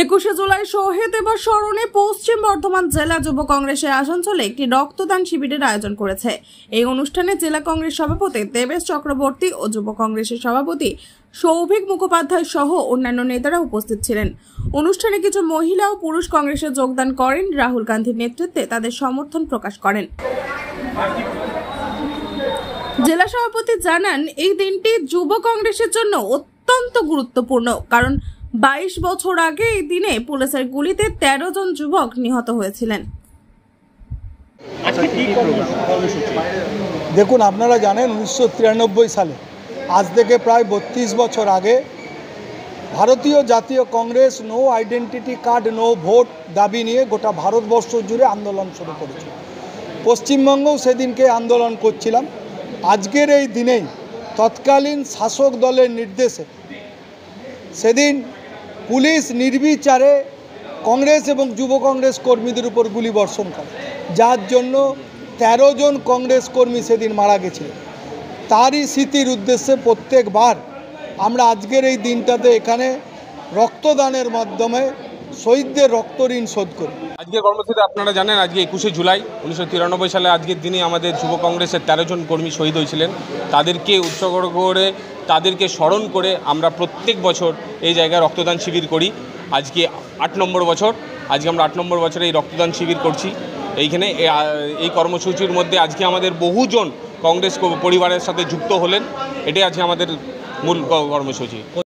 একুশে জুলাই শহীদ দিবস স্মরণে পশ্চিম বর্ধমান জেলা যুব কংগ্রেসের আসানসোলে একটি রক্তদান শিবিরের আয়োজন করেছে। এই অনুষ্ঠানে জেলা কংগ্রেস সভাপতি দেবেশ চক্রবর্তী ও যুব কংগ্রেসের সভাপতি সৌভিক মুখোপাধ্যায় সহ অন্যান্য নেতারা উপস্থিত ছিলেন। অনুষ্ঠানে কিছু মহিলা ও পুরুষ কংগ্রেসে যোগদান করেন। রাহুল গান্ধীর নেতৃত্বে তাদের সমর্থন প্রকাশ করেন। জেলা সভাপতি জানান, এই দিনটি যুব কংগ্রেসের জন্য অত্যন্ত গুরুত্বপূর্ণ, কারণ 22 বছর আগে এই দিনে পুলিশের গুলিতে 13 জন যুবক নিহত হয়েছিলেন। দেখুন, আপনারা জানেন 1993 সালে আজ থেকে প্রায় 32 বছর আগে ভারতীয় জাতীয় Congress no identity card no vote দাবি নিয়ে গোটা ভারতবর্ষ জুড়ে আন্দোলন শুরু করেছিল। পশ্চিমবঙ্গেও সেদিনকে আন্দোলন করছিলাম। আজকের এই দিনেই তৎকালীন শাসক দলের নির্দেশে সেদিন পুলিশ নির্বিচারে কংগ্রেস এবং যুব কংগ্রেস কর্মীদের উপর গুলি বর্ষণ করে, যার জন্য 13 জন কংগ্রেস কর্মী সেদিন মারা গেছিলেন। তারই স্মৃতির উদ্দেশ্যে প্রত্যেকবার আমরা আজকের এই দিনটাতে এখানে রক্তদানের মাধ্যমে শহীদদের রক্ত ঋণ শোধ করি। আজকের কর্মসূচিতে আপনারা জানেন, আজকে 21শে জুলাই 1993 সালে আজকের দিনে আমাদের যুব কংগ্রেসের 13 জন কর্মী শহীদ হয়েছিলেন। তাদেরকে উৎসর্গ করে, তাদেরকে স্মরণ করে আমরা প্রত্যেক বছর এই জায়গায় রক্তদান শিবির করি। আজকে 8 নম্বর বছর। আজকে আমরা 8 নম্বর বছরে এই রক্তদান শিবির করছি। এইখানে এই কর্মসূচির মধ্যে আজকে আমাদের বহুজন কংগ্রেস পরিবারের সাথে যুক্ত হলেন। এটাই আজকে আমাদের মূল কর্মসূচি।